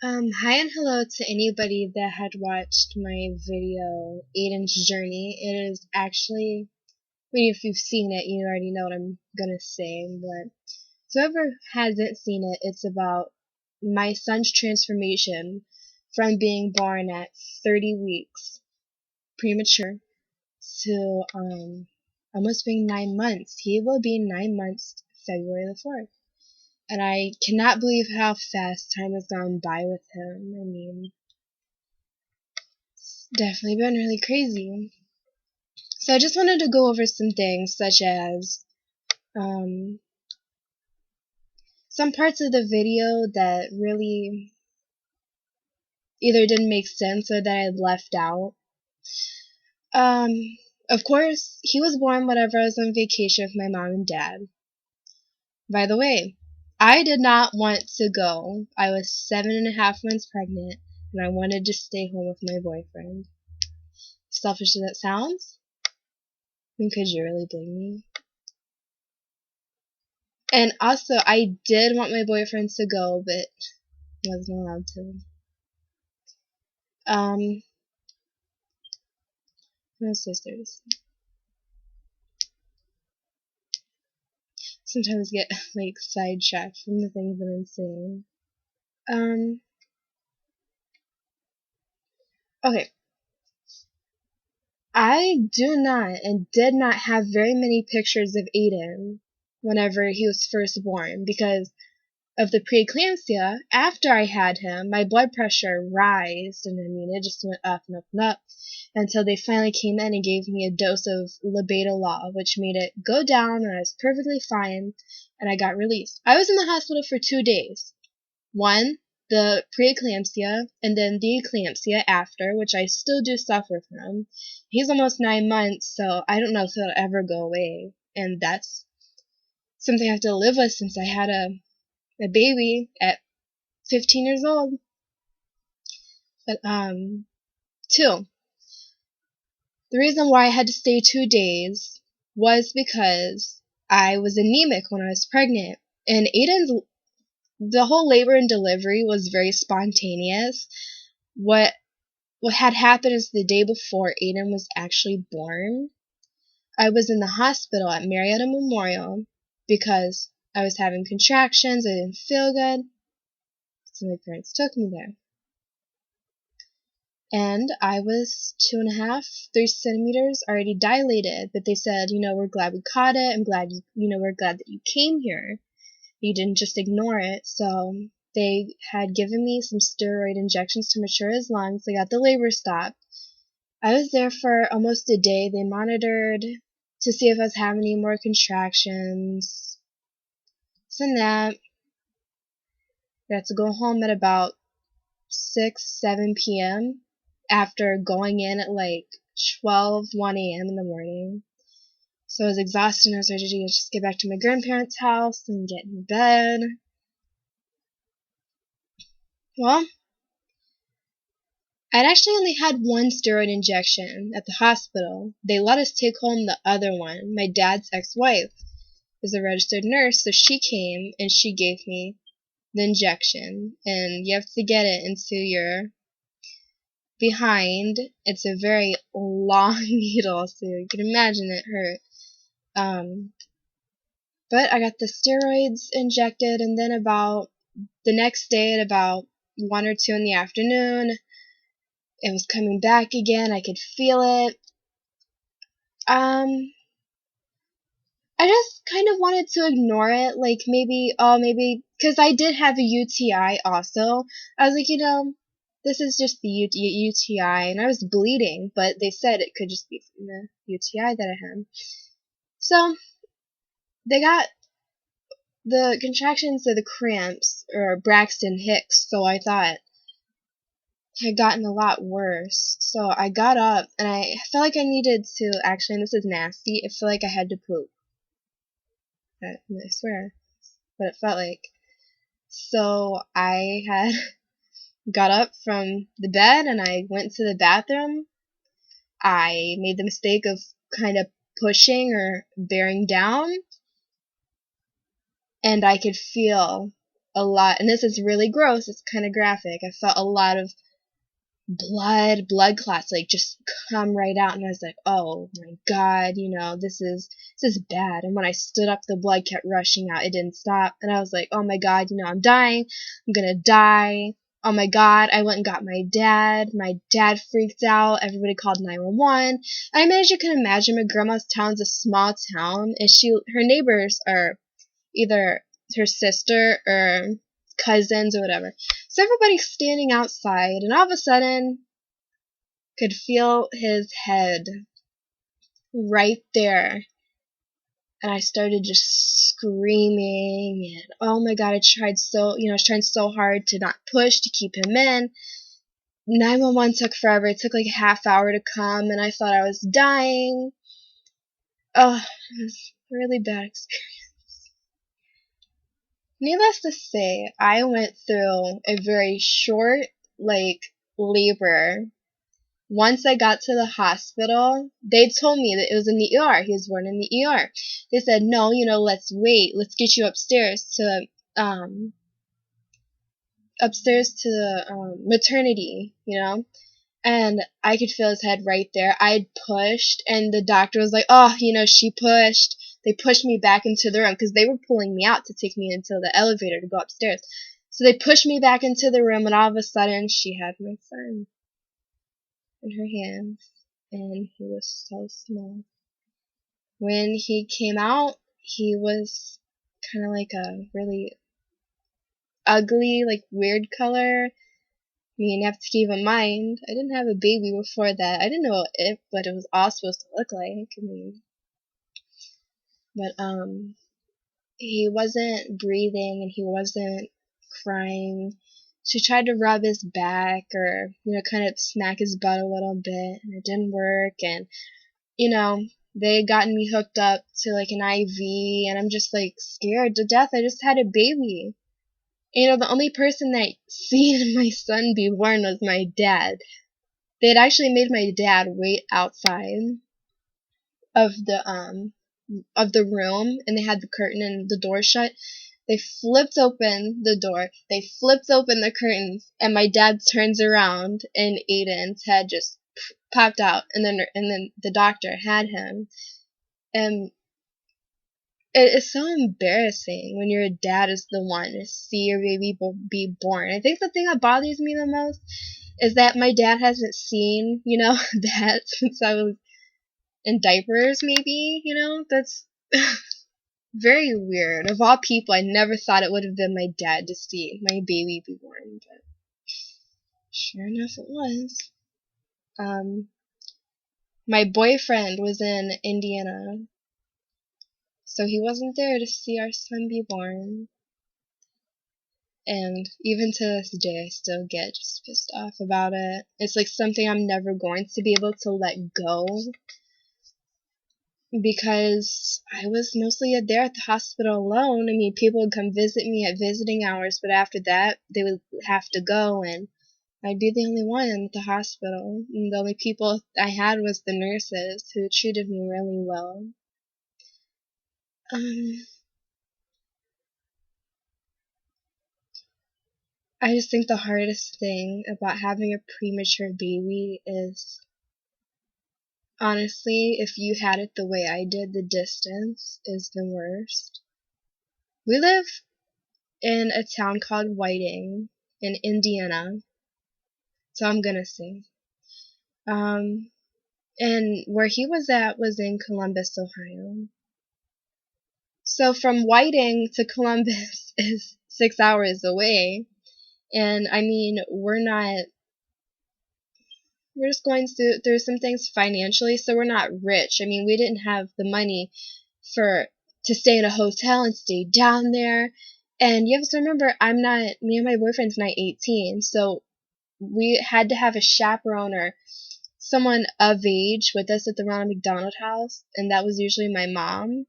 Hi and hello to anybody that had watched my video, Aiden's Journey. It is actually, if you've seen it, you already know what I'm gonna say, but whoever hasn't seen it, it's about my son's transformation from being born at 30 weeks premature to, almost being 9 months. He will be 9 months February the 4th. And I cannot believe how fast time has gone by with him. I mean, it's definitely been really crazy. So I just wanted to go over some things such as some parts of the video that really either didn't make sense or that I had left out. Um, of course, he was born whenever I was on vacation with my mom and dad. By the way, I did not want to go. I was 7.5 months pregnant, and I wanted to stay home with my boyfriend. Selfish as that sounds, I mean, could you really blame me? And also, I did want my boyfriend to go, but he wasn't allowed to. No sisters. Sometimes get like sidetracked from the things that I'm saying. Okay. I do not and did not have very many pictures of Aiden whenever he was first born because of the preeclampsia. After I had him, my blood pressure rised, and I mean, it just went up and up and up until they finally came in and gave me a dose of labetalol, which made it go down, and I was perfectly fine, and I got released. I was in the hospital for 2 days. One, the preeclampsia, and then the eclampsia after, which I still do suffer from. He's almost 9 months, so I don't know if it'll ever go away, and that's something I have to live with since I had a baby at 15 years old. But, two, the reason why I had to stay 2 days was because I was anemic when I was pregnant. And the whole labor and delivery was very spontaneous. What had happened is the day before Aiden was actually born, I was in the hospital at Marietta Memorial because I was having contractions, I didn't feel good, so my parents took me there. And I was 2.5, 3 centimeters already dilated, but they said, we're glad we caught it. I'm glad we're glad that you came here. You didn't just ignore it. So they had given me some steroid injections to mature his lungs. I got the labor stopped. I was there for almost a day. They monitored to see if I was having any more contractions. So that. I had to go home at about 6, 7 p.m. after going in at like 1 a.m. in the morning. So I was exhausted and I was ready to just get back to my grandparents' house and get in bed. Well, I'd actually only had one steroid injection at the hospital. They let us take home the other one. My dad's ex-wife is a registered nurse, so she came and she gave me the injection. And you have to get it into your behind. It's a very long needle, so you can imagine it hurt. But I got the steroids injected, and then about the next day at about 1 or 2 in the afternoon, it was coming back again. I could feel it. I just kind of wanted to ignore it, like maybe, because I did have a UTI also. I was like, this is just the UTI, and I was bleeding, but they said it could just be from the UTI that I had. So, they got the contractions of the cramps, or Braxton Hicks, so I thought had gotten a lot worse. So I got up, and I felt like I needed to, actually, and this is nasty, I feel like I had to poop. I swear. What it felt like. So I had got up from the bed and I went to the bathroom. I made the mistake of kind of pushing or bearing down, and I could feel a lot, and this is really gross, it's kind of graphic. I felt a lot of blood clots like just come right out, and I was like, oh my god, this is bad. And when I stood up, the blood kept rushing out. It didn't stop, and I was like, oh my god, I'm dying. I'm gonna die. Oh my god. I went and got my dad. My dad freaked out. Everybody called 911. I mean, as you can imagine, my grandma's town's a small town, and her neighbors are either her sister or cousins or whatever. So everybody's standing outside, and all of a sudden, could feel his head right there. And I started just screaming, and oh my god, I was trying so hard to not push, to keep him in. 911 took forever. It took like a half hour to come, and I thought I was dying. Oh, it was a really bad experience. Needless to say, I went through a very short, labor. Once I got to the hospital, they told me that it was in the ER. He was born in the ER. They said, no, let's wait. Let's get you upstairs to the maternity, And I could feel his head right there. I had pushed, and the doctor was like, oh, she pushed. They pushed me back into the room because they were pulling me out to take me into the elevator to go upstairs. So they pushed me back into the room, and all of a sudden, she had my son in her hands, and he was so small. When he came out, he was kind of like a really ugly, weird color. I mean, you have to keep in mind, I didn't have a baby before that. I didn't know what it was all supposed to look like. I mean, but he wasn't breathing, and he wasn't crying. She tried to rub his back or, kind of smack his butt a little bit, and it didn't work. And, they had gotten me hooked up to an IV, and I'm just scared to death. I just had a baby. The only person that seen my son be born was my dad. They had actually made my dad wait outside of the room, and they had the curtain and the door shut. They flipped open the door. They flipped open the curtains, and my dad turns around, and Aiden's head just popped out, and then the doctor had him. And it's so embarrassing when your dad is the one to see your baby be born. I think the thing that bothers me the most is that my dad hasn't seen, that since I was in diapers, maybe, that's very weird. Of all people, I never thought it would have been my dad to see my baby be born, but sure enough it was. My boyfriend was in Indiana, so he wasn't there to see our son be born. And even to this day, I still get just pissed off about it. It's something I'm never going to be able to let go, because I was mostly there at the hospital alone. I mean, people would come visit me at visiting hours, but after that, they would have to go, and I'd be the only one at the hospital. And the only people I had was the nurses, who treated me really well. I just think the hardest thing about having a premature baby is, honestly, if you had it the way I did, the distance is the worst. We live in a town called Whiting in Indiana, so I'm gonna say. And where he was at was in Columbus, Ohio. So from Whiting to Columbus is 6 hours away, and I mean, we're just going through some things financially, so we're not rich. I mean, we didn't have the money to stay in a hotel and stay down there. And you have to remember, me and my boyfriend's not 18, so we had to have a chaperone or someone of age with us at the Ronald McDonald House, and that was usually my mom.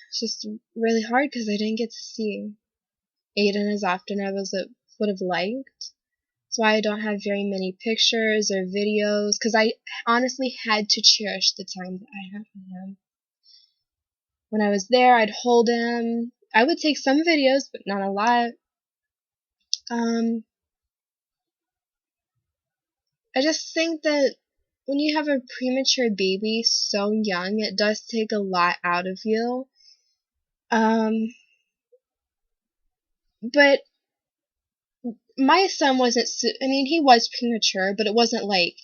It's just really hard because I didn't get to see Aiden as often as I would have liked. That's why I don't have very many pictures or videos, because I honestly had to cherish the time that I had with him. When I was there, I'd hold him, I would take some videos, but not a lot. I just think that when you have a premature baby so young, it does take a lot out of you. But my son wasn't, I mean, he was premature, but it wasn't like,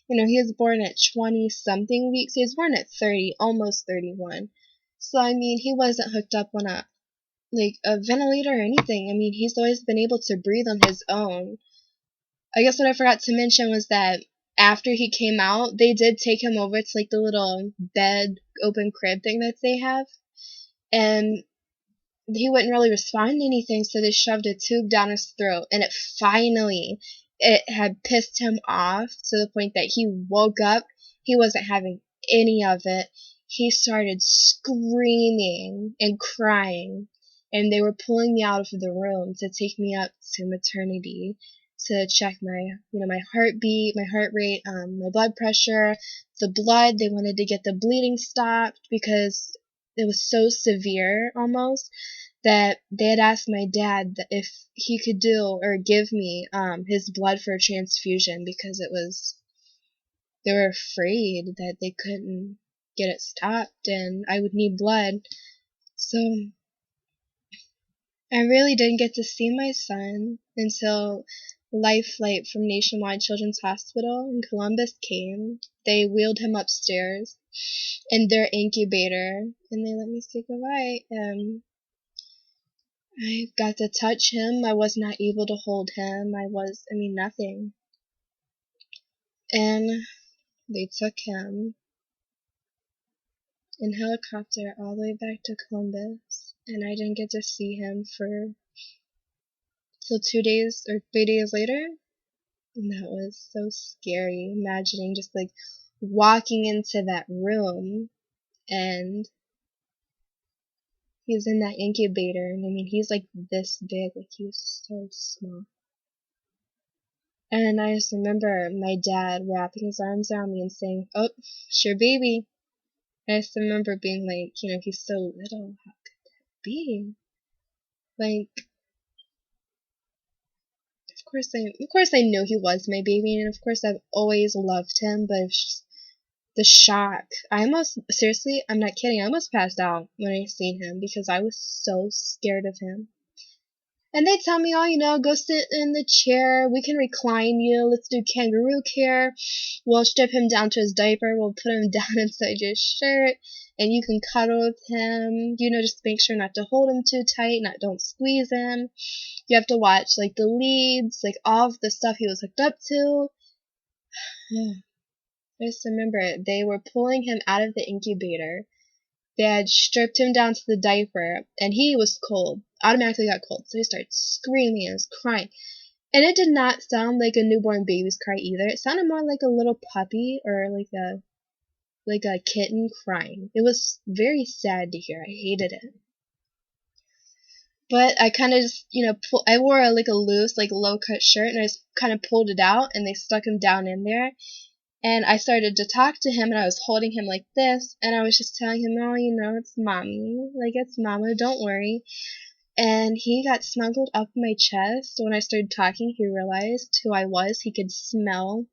he was born at 20 something weeks. He was born at 30, almost 31. So, I mean, he wasn't hooked up on a ventilator or anything. I mean, he's always been able to breathe on his own. I guess what I forgot to mention was that after he came out, they did take him over to like the little bed open crib thing that they have. And he wouldn't really respond to anything, so they shoved a tube down his throat, and it had pissed him off to the point that he woke up. He wasn't having any of it. He started screaming and crying, and they were pulling me out of the room to take me up to maternity to check my heartbeat, my heart rate, my blood pressure, the blood. They wanted to get the bleeding stopped because it was so severe almost that they had asked my dad if he could do or give me his blood for a transfusion because they were afraid that they couldn't get it stopped and I would need blood. So I really didn't get to see my son until Life Flight from Nationwide Children's Hospital in Columbus came. They wheeled him upstairs in their incubator and they let me say goodbye. I got to touch him. I was not able to hold him. Nothing. And they took him in helicopter all the way back to Columbus. And I didn't get to see him till 2 days or 3 days later. And that was so scary. Imagining just like walking into that room and he's in that incubator. And I mean, he's like this big. Like he was so small. And I just remember my dad wrapping his arms around me and saying, "Oh, it's your baby." And I just remember being like, he's so little. How could that be? Like, of course I knew he was my baby, and of course I've always loved him. But it's just the shock. Seriously, I'm not kidding. I almost passed out when I seen him because I was so scared of him. And they tell me, oh, go sit in the chair. We can recline you. Let's do kangaroo care. We'll strip him down to his diaper. We'll put him down inside your shirt. And you can cuddle with him. Just make sure not to hold him too tight. Don't squeeze him. You have to watch, like, the leads. Like, all of the stuff he was hooked up to. I just remember they were pulling him out of the incubator. They had stripped him down to the diaper, and he was cold. Automatically got cold, so he started screaming and was crying. And it did not sound like a newborn baby's cry either. It sounded more like a little puppy or like a kitten crying. It was very sad to hear. I hated it. But I kind of just, I wore a loose, low-cut shirt, and I just kind of pulled it out, and they stuck him down in there. And I started to talk to him, and I was holding him like this, and I was just telling him, oh, it's mommy. Like, it's mama, don't worry. And he got snuggled up my chest. When I started talking, he realized who I was. He could smell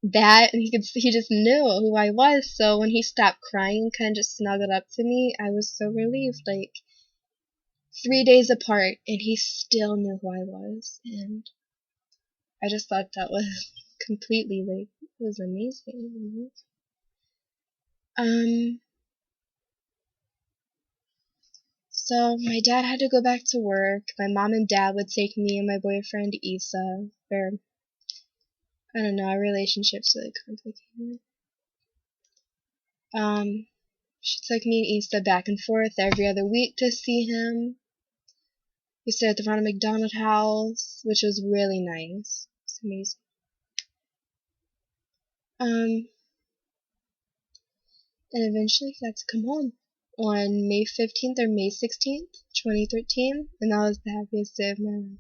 that, and he just knew who I was. So when he stopped crying and kind of just snuggled up to me, I was so relieved. Like, 3 days apart, and he still knew who I was. And I just thought that was completely, it was amazing. So my dad had to go back to work. My mom and dad would take me and my boyfriend Issa. I don't know, our relationship's really complicated. She took me and Issa back and forth every other week to see him. We stayed at the Ronald McDonald House, which was really nice. It's amazing. And eventually he got to come home on May 15th or May 16th, 2013, and that was the happiest day of my life.